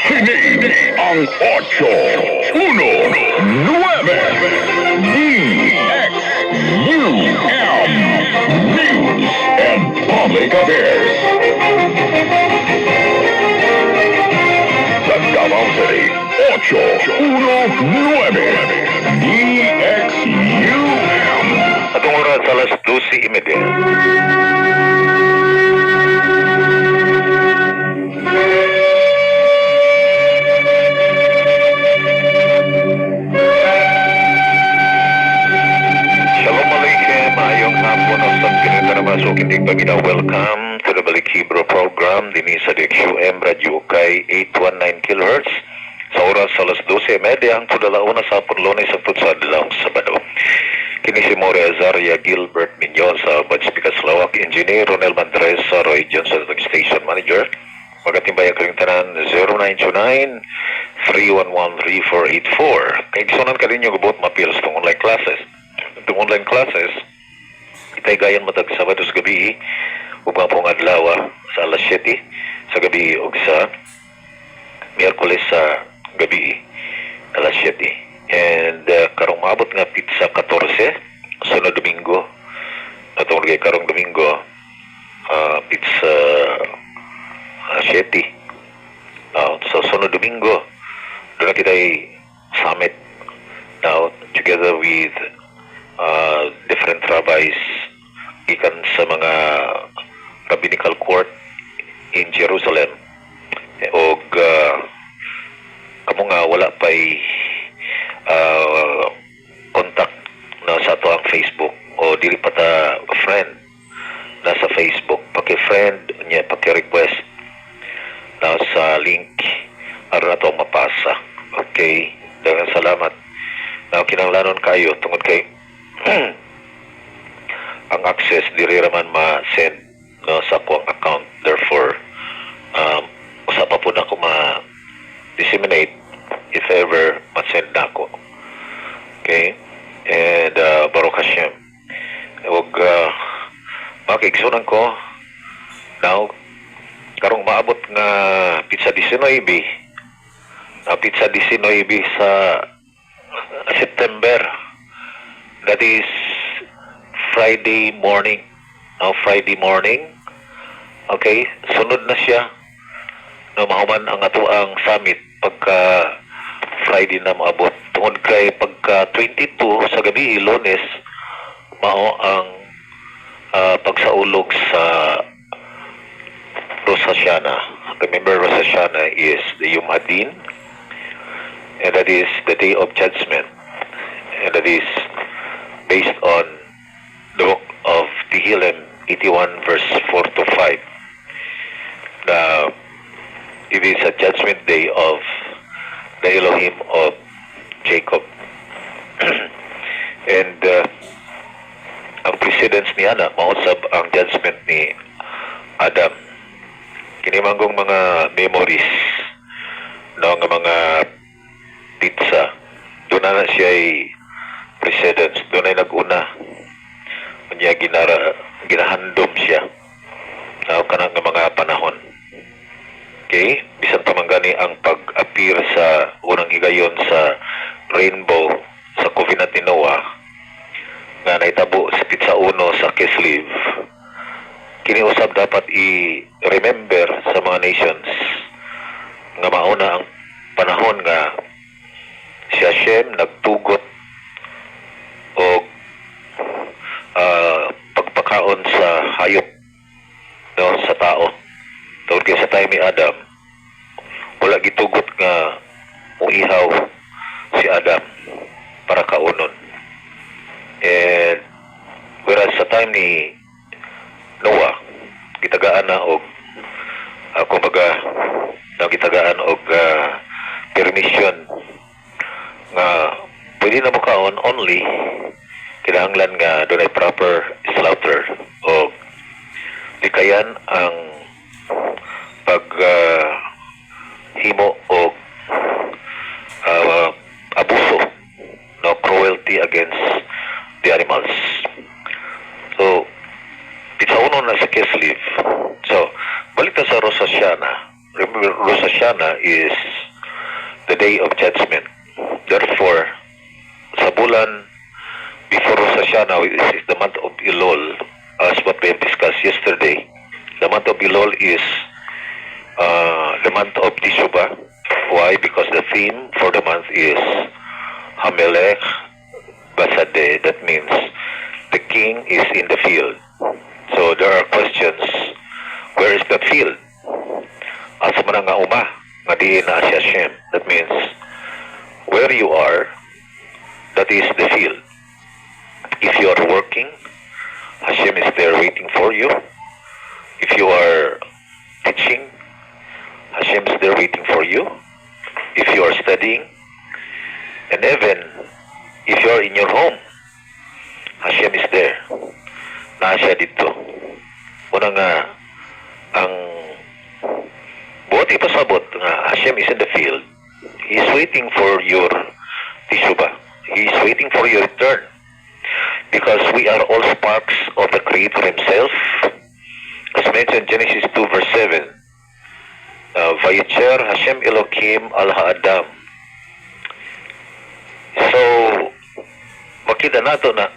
Kini ang 819 DXUM News and Public Affairs. Sa Davao City, 819 DXUM. Atong oras alas 12:30. Shalom Alaikum, ayong hapon o sa pinagdaramasok hindi pagina. Welcome to the Balik Hebrew program din sa DXUM Radio Ukay 819 kHz sa oras alas 12:30 ang tudalauna sa hapon Lunes sa Tutsad-Laong Sabado. Kini si More Azaria Gilbert Minyosa, Badspikas Lawak Engineer Ronel Mandresa, Roy Johnson Station Manager. Magatimbay ang kalintanan 0929-311-3484. Kaya gisunan ka rin yung gubot mapils itong online classes. Itong online classes, itay gayan matag Sabado sa gabi, upang pong adlaw sa alas 7 sa gabi o sa Miyerkules sa gabi alas 7. And karong maabot nga pizza 14 sunod Domingo natong kay karong Domingo pizza 7 so sunod Domingo doon na kita summit now together with different rabbis gikan sa mga rabbinical court in Jerusalem og kamo nga wala pa'y contact na sa ato ang Facebook o dili pa ta friend na sa Facebook, paki-friend niya, paki-request na sa link aron ato mapasa. Okay, daghang salamat. Now kinahanglanon kayo tungod kay ang access diri raman ma-send no sa akong account, therefore usa pa po na ako ma-disseminate if ever ma-send na ako. Okay? And Baruch Hashem. Huwag makiksunan ko now karong maabot nga pizza 19 pizza 19 sa September, that is Friday morning. Friday morning, okay, sunod na siya na mahuman ang ato ang summit pagka Friday na maabot. Tungod kay pagka 22 sa gabi, Lunes, mao ang pagsaulog sa Rosh Hashanah. Remember, Rosh Hashanah is the Yom Hadin, and that is the Day of Judgment, and that is based on the book of Tehillim 81 verse 4 to 5. It is a judgment day of the Elohim of Jacob. And ang precedence ni Ana, mausab ang judgment ni Adam. Kinimanggong mga memories no, nga mga pizza. Doon na siya ay precedence. Doon ay nag-una. Kanya ginahandom siya na kanang mga panahon. Okay? Bisan pa man gani ang pag-appear sa unang higayon sa rainbow sa covenant ni Noah nga naitabo sa pizza 1 sa Kislev. Kiniusab dapat i-remember sa mga nations nga mauna ang panahon nga si Hashem nagtugot o pagpakaon sa hayop no, sa tao. Tawag kaya sa time ni Adam, wala gitugot nga uihaw si Adam para kaunon. And whereas sa time ni Noah, gitagaan na og kumbaga gitagaan og permission nga pwede na mo kaon only kinahanglan nga doon ay proper slaughter o likayan ang pag himo o abuso no cruelty against the animals. So pizza uno na sa Kislev. So balik na sa Rosh Hashanah. Remember, Rosh Hashanah is the day of judgment. Therefore, sa bulan before Rosh Hashanah, which is the month of Elul, as what we have discussed yesterday, the month of Elul is the month of Teshuvah. Why? Because the theme for the month is Hamelech Basadeh. That means the king is in the field. So there are questions, where is the field? Asa man nga uma, nga di na si Hashem. That means, where you are, that is the field. If you are working, Hashem is there waiting for you. If you are teaching, Hashem is there waiting for you. If you are studying, and even if you are in your home, Hashem is there. Nasa dito. Una nga, ang buhat ipasabot nga Hashem is in the field. He is waiting for your teshuvah. He is waiting for your return. Because we are all sparks of the Creator Himself. As mentioned in Genesis 2 verse 7, Vayetzer Hashem Elohim al Ha'adam. So, makita nato na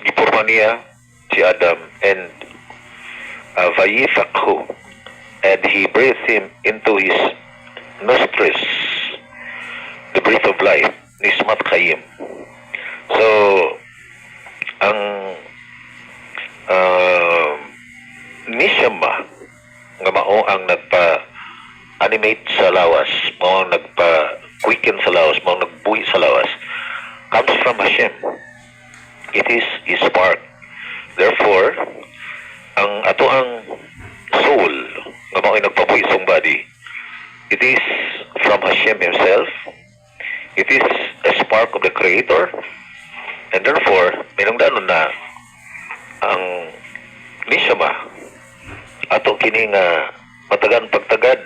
giporma niya si Adam and Vayifakhu, and He breathed him into his nostrils the breath of life, Nismat Chaim. So, ang nishama nga mao ang nagpa-animate sa lawas, mao ang nagpa-quicken sa lawas, mao ang nagbuhi sa lawas, comes from Hashem. It is His spark. Therefore, ang ato ang soul nga mao ay nagpabuhi sa body, it is from Hashem Himself. It is a spark of the Creator. And therefore, minungdanon na ang nishama ato kini nga matagan pagtagad.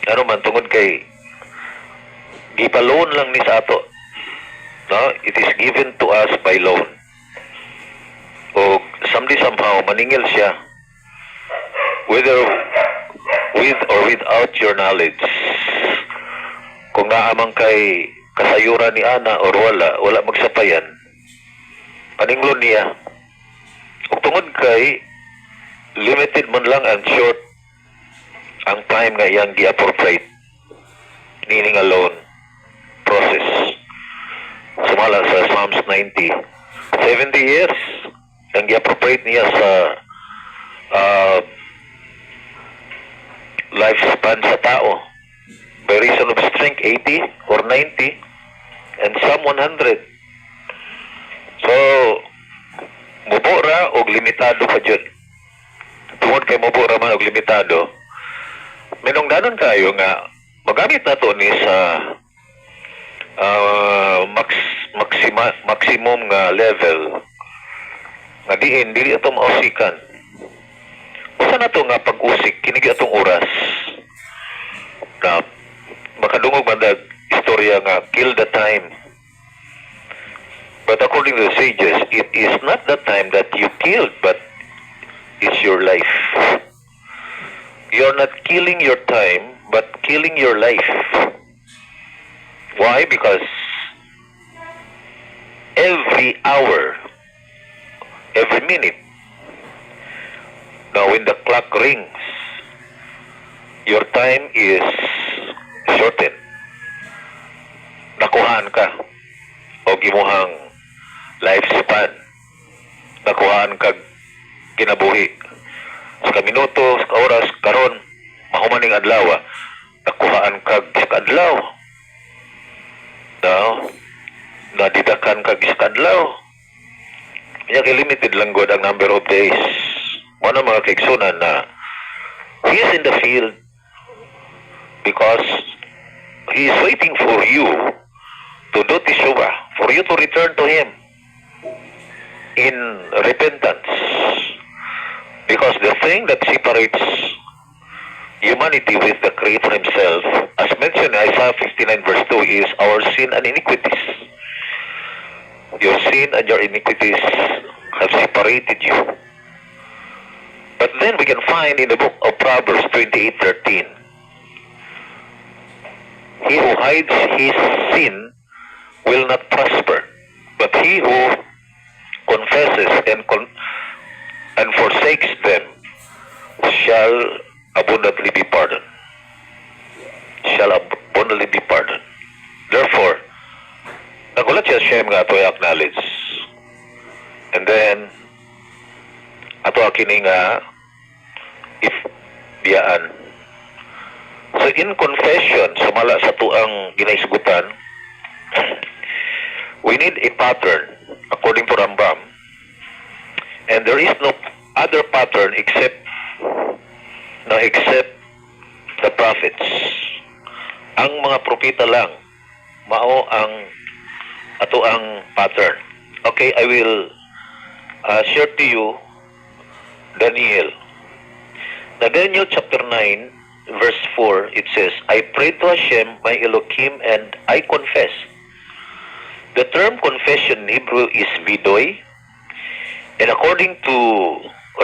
Ano man tungod kay gipaloan lang ni sa ato. No, it is given to us by loan. O somehow maningil siya, whether with or without your knowledge. Kung naamang kay kasayuran ni ana or wala magsapayan, paninglon niya. Kung tungod kay limited man lang and short ang time nga iyang gi-appropriate meaning alone process. Sumala sa Psalms 90, 70 years ang gi-appropriate niya sa lifespan sa tao. By reason of strength, 80 or 90, and some 100. So, mubo ra og limitado pa dyan. Tungod kay mubo ra man og limitado, minungdanon kayo nga magamit nato ni sa maximum nga level nga dili ato mausikan. Usa na to nga pag-usik kinigi atong oras na makadungog man dag istorya nga kill the time. But according to the sages, it is not the time that you killed, but it's your life. You're not killing your time, but killing your life. Why? Because every hour, every minute, now when the clock rings, your time is shortened. Nakuhaan ka o gimuhang lifespan. Nakuhaan ka kinabuhi. Sa minuto, sa oras, karon, mahumaning adlaw, nakuhaan ka sa adlaw. Now, nadidakan ka sa adlaw. Kaya limited lang god ang number of days. Ano mga kaigsunan na He is in the field because He is waiting for you to do teshuvah, for you to return to Him in repentance. Because the thing that separates humanity with the Creator Himself, as mentioned in Isaiah 59 verse 2, is our sin and iniquities. Your sin and your iniquities have separated you. But then we can find in the book of Proverbs 28:13, He who hides his sin will not prosper, but he who confesses and forsakes them shall abundantly be pardoned. Shall abundantly be pardoned. Therefore, nagulat siya Shem nga ato i-acknowledge. And then, ato akini nga if biyaan. So in confession, sumala sa tuang ginaisgutan, we need a pattern according to Rambam. And there is no other pattern except the prophets. Ang mga propeta lang mao ang ato ang pattern. Okay, I will share to you Daniel. Na Daniel chapter 9 verse 4, it says, I prayed to Hashem my Elohim and I confess. The term confession in Hebrew is vidoy, and according to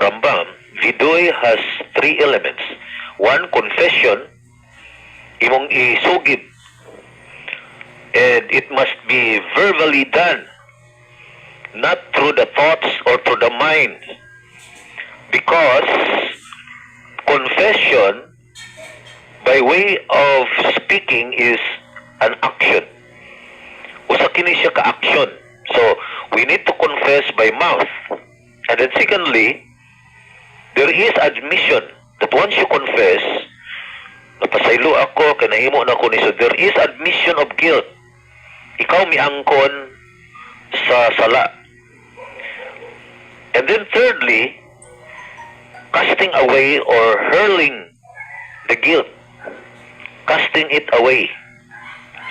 Rambam, vidoy has three elements. One, confession, imong isugid, and it must be verbally done, not through the thoughts or through the mind, because confession by way of speaking is an action. Usa kini siya ka-action. So, we need to confess by mouth. And then secondly, there is admission that once you confess, napasaylo ako, kanahimo na ko ni, so there is admission of guilt. Ikaw miangkon sa sala. And then thirdly, casting away or hurling the guilt. Casting it away.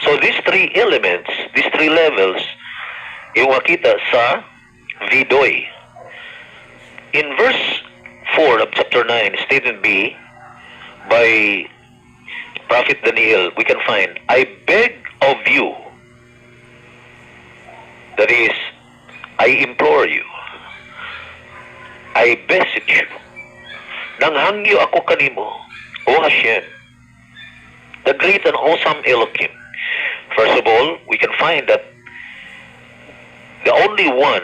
So these three elements, these three levels, yung makita sa vidoy. In verse 4 of chapter 9, statement B, by Prophet Daniel, we can find, I beg of you, that is, I implore you, I beseech you, nanghangyo ako kanimo, O Hashem, the great and awesome Elohim. First of all, we can find that the only one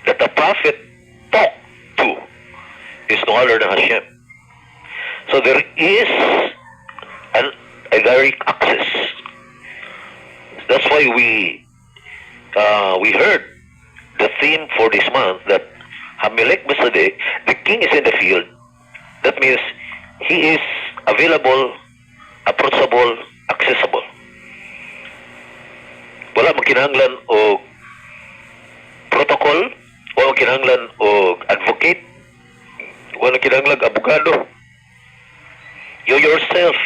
that the prophet talked to is no other than Hashem. So there is a direct access. That's why we heard the theme for this month that Hamelech Besadek, the king is in the field. That means he is available, approachable, accessible. Wala magkinahanglan o protocol, wala magkinahanglan o advocate, wala magkinahanglan abogado. You yourself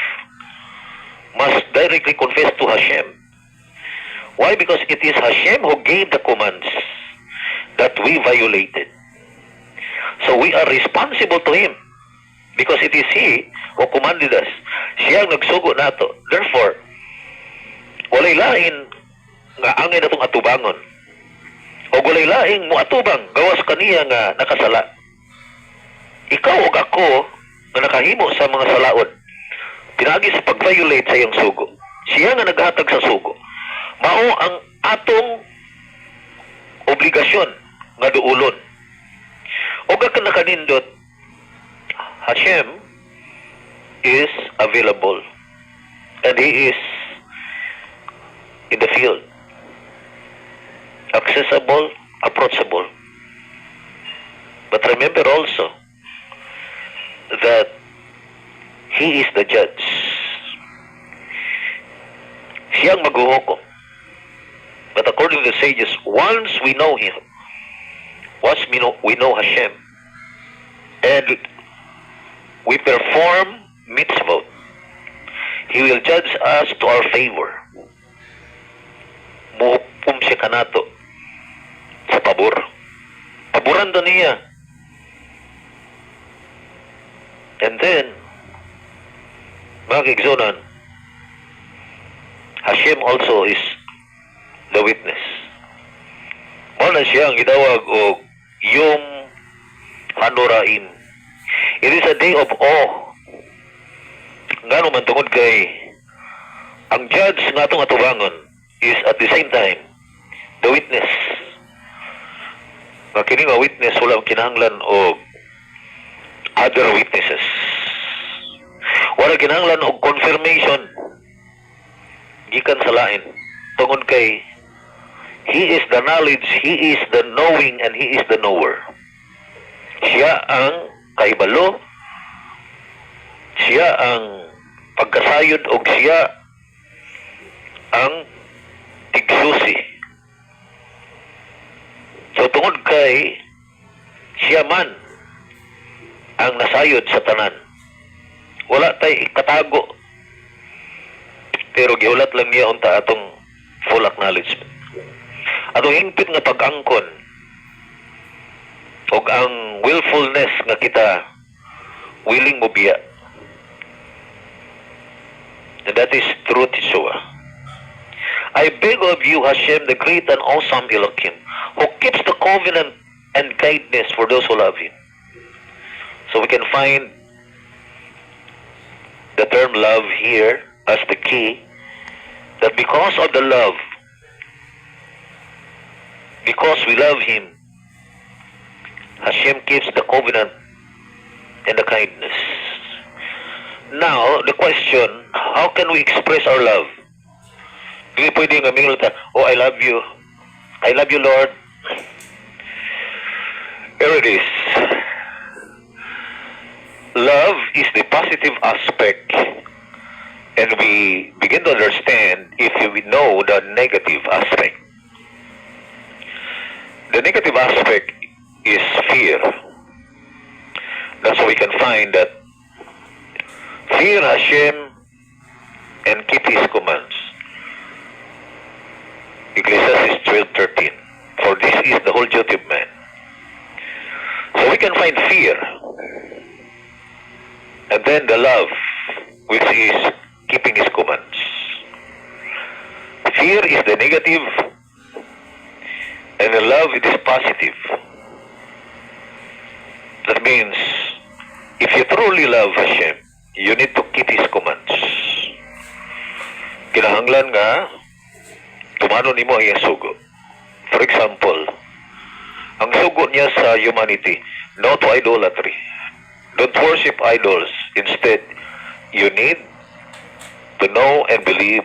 must directly confess to Hashem. Why? Because it is Hashem who gave the commands that we violated. So we are responsible to Him. Because it is He who commanded us. Siya ang nagsugo nato. Therefore, walay lain nga angay natong atubangon. O walay laing mo atubang gawas kaniya nga nakasala. Ikaw o ako nga nakahimo sa mga salaod. Pinagi sa pag-violate sa iyong sugo. Siya nga naghatag sa sugo. Mao ang atong obligasyon nga duulon. O ka nakanindot, Hashem is available and He is in the field, accessible, approachable. But remember also that He is the judge. Siyang maghuhukom. But according to the sages, once we know Him, once we know Hashem, and we perform mitzvot, He will judge us to our favor. Muhukom siya kanato sa pabor. Paboran daw niya. And then, mga kigsunan, Hashem also is the witness. Muna siya ang gitawag o Yom Hanoraim. It is a day of awe. Nga naman tungod kay Ang judge nga itong atubangon is at the same time the witness. Nga kini nga witness wala kinahanglan o other witnesses. Wala kinahanglan og confirmation gikan sa lain tungod kay he is the knowledge, he is the knowing, and he is the knower. Siya ang kaibalo, siya ang pagkasayod og siya ang tigsusi. So tungod kay siya man ang nasayod sa tanan, wala tay ikatago, pero giulat lang niya unta atong full acknowledgement. Atong hingpit nga pag-angkon og ang willfulness nga kita willing mo biya. And that is true Teshuvah. I beg of you, Hashem, the great and awesome Elohim, who keeps the covenant and kindness for those who love Him. So we can find the term love here as the key, that because of the love, because we love Him, Hashem keeps the covenant and the kindness. Now, the question, how can we express our love? Hindi pwede nga mingle ta, oh, I love you, Lord. Here it is. Love is the positive aspect, and we begin to understand if we know the negative aspect. The negative aspect is fear. That's why we can find that fear Hashem and keep His commands. Ecclesiastes 12:13. For this is the whole duty of man. So we can find fear, and then the love, which is keeping His commands. Fear is the negative, and the love it is positive. That means, if you truly love Hashem, you need to keep His commands. Kinahanglan nga, tumano nimo ang iyang sugo. For example, ang sugo niya sa humanity, no to idolatry. Don't worship idols. Instead, you need to know and believe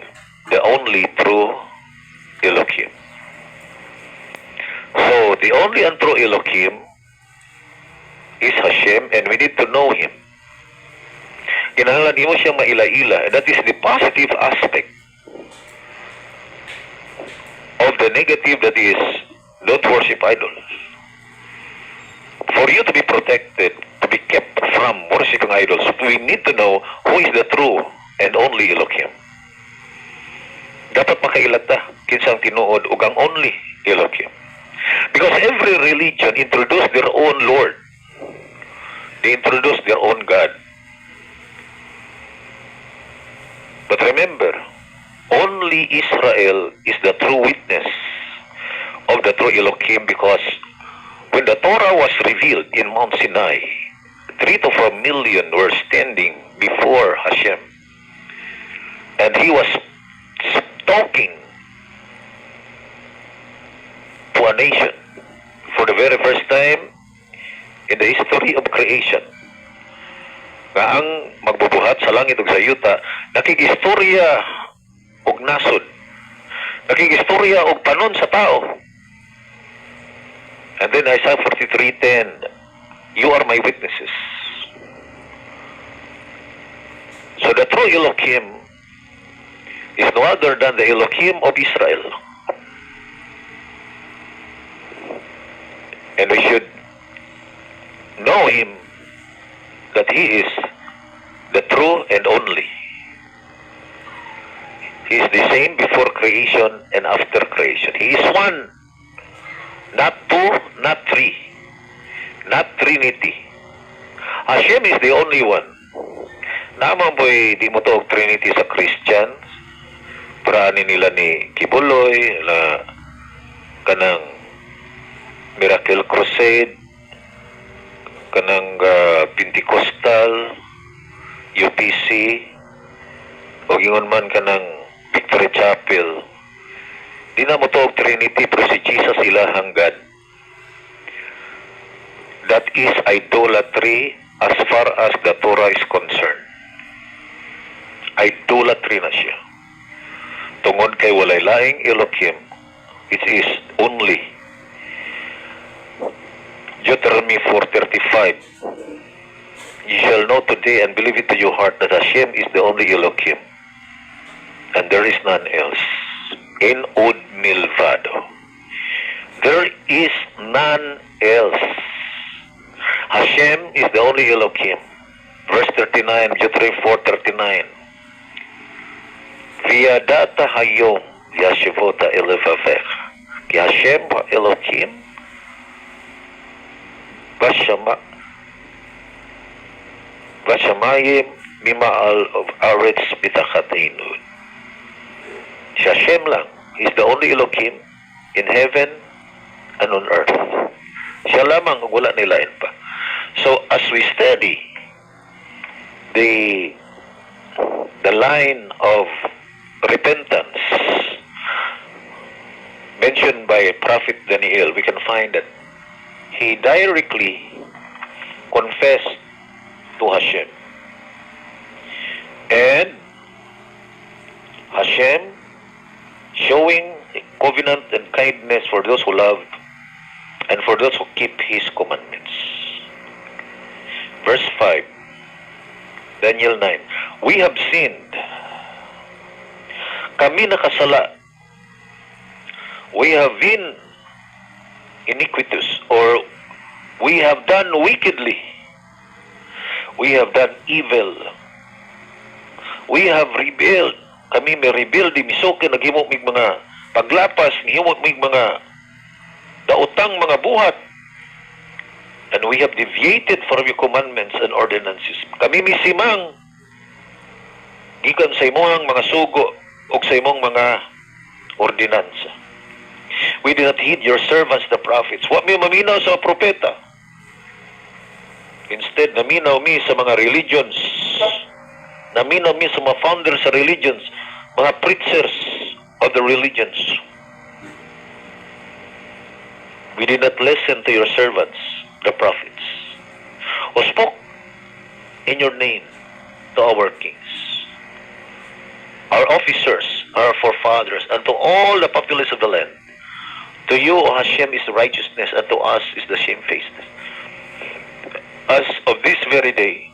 the only true Elohim. So, the only and true Elohim is Hashem, and we need to know Him. Kinahanglan mo siyang maila-ila. That is the positive aspect of the negative, that is, don't worship idols. For you to be protected, to be kept from worshiping idols, we need to know who is the true and only Elohim. Dapat makailata kinsang tinuod ug ang only Elohim. Because every religion introduced their own Lord. They introduced their own God. But remember, only Israel is the true witness of the true Elohim, because when the Torah was revealed in Mount Sinai, 3 to 4 million were standing before Hashem. And He was talking to a nation for the very first time in the history of creation. Nga ang magbubuhat sa langit ug sa yuta, nakigistorya og nasod, nakigistorya og panon sa tao. And then Isaiah 43:10, you are my witnesses. So the true Elohim is no other than the Elohim of Israel. And we should know Him, that He is the true and only. He is the same before creation and after creation. He is one, not two, not three, not Trinity. Hashem is the only one. Naman bo'y di mo to Trinity sa Christians. Praanin nila ni Kibuloy, na kanang Miracle Crusade, kanang Pentecostal, UPC, o gingon man kanang Victory Chapel. Di na mo to og Trinity, pero si Jesus ilahang God. That is idolatry as far as the Torah is concerned. Idolatry na siya. Tungod kay walay laing Elohim, it is only Deuteronomy 4:35. You shall know today and believe it to your heart that Hashem is the only Elohim, and there is none else. In od milvado. There is none else. Hashem is the only Elohim. Verse 39, Deuteronomy 4:39. V'yadata hayom yashivota elevavech. Ki Hashem Elohim Vashamayim mima'al of aretz bitachatinu. Si Hashem lang. He's the only Elohim in heaven and on earth. Siya lamang, wala nilain pa. So, as we study the line of repentance mentioned by Prophet Daniel, we can find that he directly confessed to Hashem. And Hashem showing covenant and kindness for those who love and for those who keep His commandments. Verse 5, Daniel 9, we have sinned. Kami nakasala. We have been iniquitous, or we have done wickedly. We have done evil. We have rebelled. Kami may rebel, di misoke, naghimo mig mga paglapas, naghimo mig mga daotang mga buhat. And we have deviated from your commandments and ordinances. Kami misimang gikan sa imong mga sugo o sa imong mga ordinansa. We did not heed your servants, the prophets. Wa mi maminaw sa propeta. Instead, naminaw mi sa mga religions. Naminaw mi sa mga founders sa religions, mga preachers of the religions. We did not listen to your servants, the prophets, who spoke in your name to our kings, our officers, our forefathers, and to all the populace of the land. To you, O Hashem, is righteousness, and to us is the shamefacedness. As of this very day,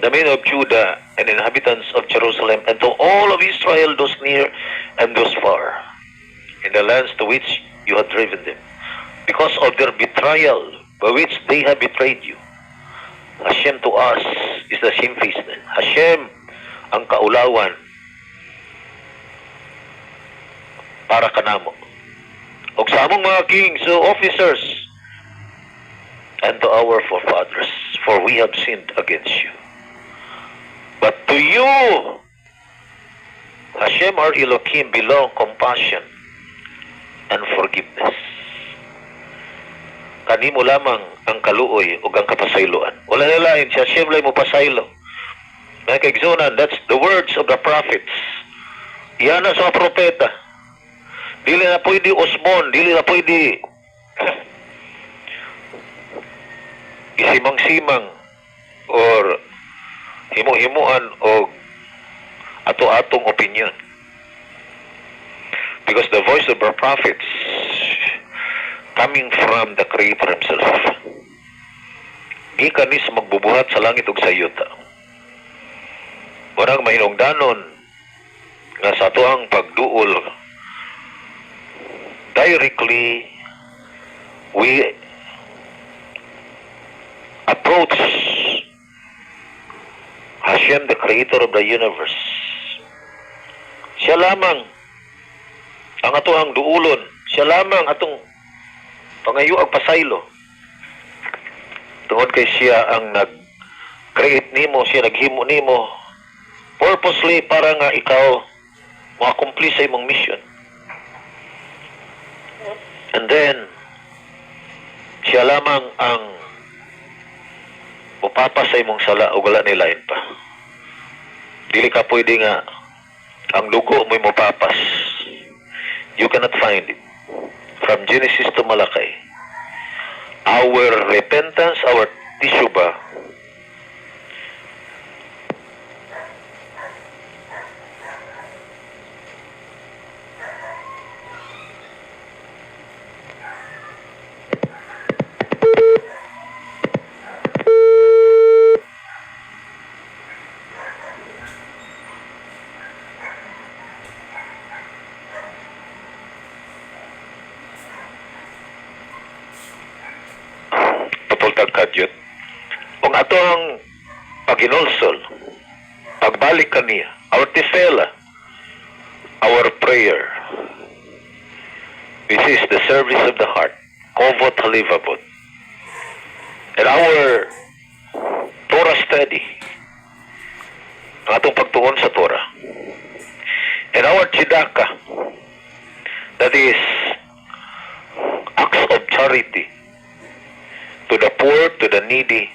the men of Judah and inhabitants of Jerusalem, and to all of Israel, those near and those far, in the lands to which you have driven them, because of their betrayal by which they have betrayed you. Hashem to us is the shamefacedness. Hashem ang kaulawan para kanamo. O sa among mga kings, so officers, and to our forefathers, for we have sinned against you. But to you, Hashem our Elohim, belong compassion and forgiveness. Kanimo lamang ang kaluoy o ang kapasayloan. Wala na lain, si Hashem lang mo pasaylo. Mga kaigsunan, that's the words of the prophets. Iyan na sa propeta. Dili na pwede osmon, dili na pwede isimang-simang or himu-himuan o ato-atong opinion. Because the voice of our prophets coming from the Creator Himself. Di kanis magbubuhat sa langit ug sa yuta. Warang mahinungdanon nga sa atuang pagduol directly we approach Hashem, the Creator of the universe. Siya lamang ang atuang duulon. Siya lamang atong pangayo ang pasaylo. Tungod kay siya ang nag-create nimo, siya naghimo nimo purposely para nga ikaw ma-accomplish sa imong mission. And then siya lamang ang upapa sa imong sala o wala nilain pa. Dili ka pwede nga Ang dugo mo'y mapapas. You cannot find it. From Genesis to Malakay. Our repentance, our tissue ba, putol tagkadyot. Kung ato ang paginulsol, pagbalik kaniya, our tifela, our prayer, this is the service of the heart, kovot halivabot, and our Torah study, ang atong pagtuon sa Torah, and our tzedakah, that is acts of charity to the poor, to the needy,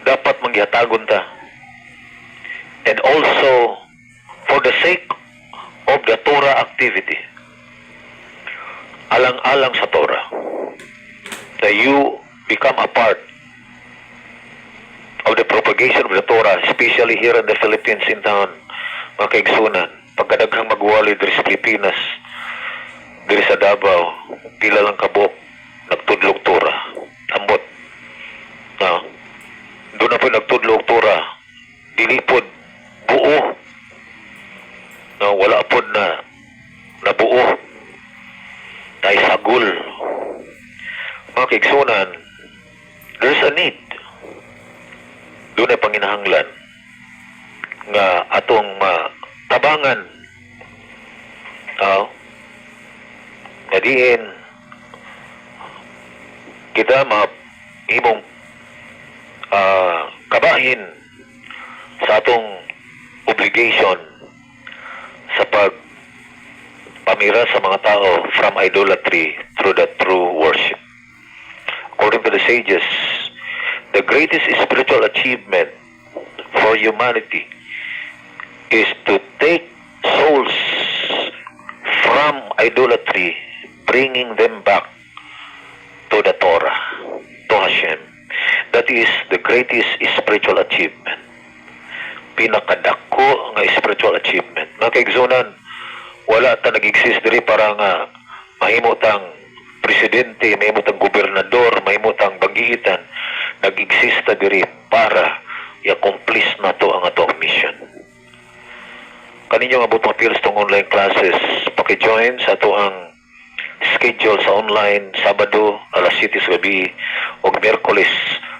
dapat mangyatagon ta. And also, for the sake of the Torah activity, alang-alang sa Torah, that you become a part of the propagation of the Torah, especially here in the Philippines, in town, mga kaigsunan, pagkadaghang magwali diri sa Pilipinas, diri sa Davao, pila lang kabok, nagtudlog Torah. Ambot. Doon na po nagtudlog Torah. Dilipod. Buo. Wala po na nabuo. Ay sagul. Mga kaigsunan, there's a need. Doon ay panginahanglan nga atong tabangan. Nadiin kita mahimong kabahin sa atong obligation sa pagpamira sa mga tao from idolatry through the true worship. According to the sages, the greatest spiritual achievement for humanity is to take souls from idolatry, bringing them back to the Torah, to Hashem. That is the greatest spiritual achievement. Pinakadako nga spiritual achievement. Mga kaigsunan, wala ta nag-exist diri para nga mahimo tang presidente, mahimo tang gobernador, mahimo tang bagiitan. Nag-exist ta diri para i-accomplish na to ang atong mission. Kaninyo nga butong appeals tong online classes, paki-join sa ato ang schedule sa online Sabado alas 7 sa gabi o Miyerkules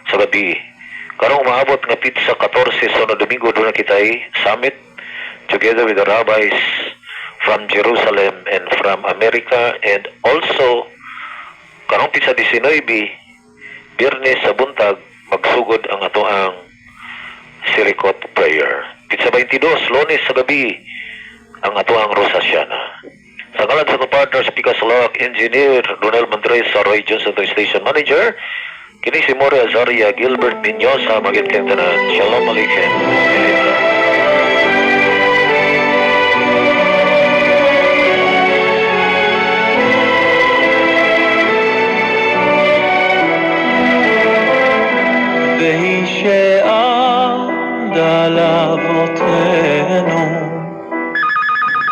sa gabi. Karong maabot nga sa 14 sa Domingo doon na kitay summit together with the rabbis from Jerusalem and from America, and also karong sa 19 Biyernes sa buntag magsugod ang ato ang Sirikot prayer. Pizza 22 Lunes sa gabi ang ato ang Rosasiana. Sa ngalan sa itong partner, Speaker Salak, Engineer Donald Mandres, sa Roy Johnson, Station Manager, kini si More Azaria, Gilbert Binyosa, magiging tanan. Shalom Aleichem. והיא שעמדה לאבותינו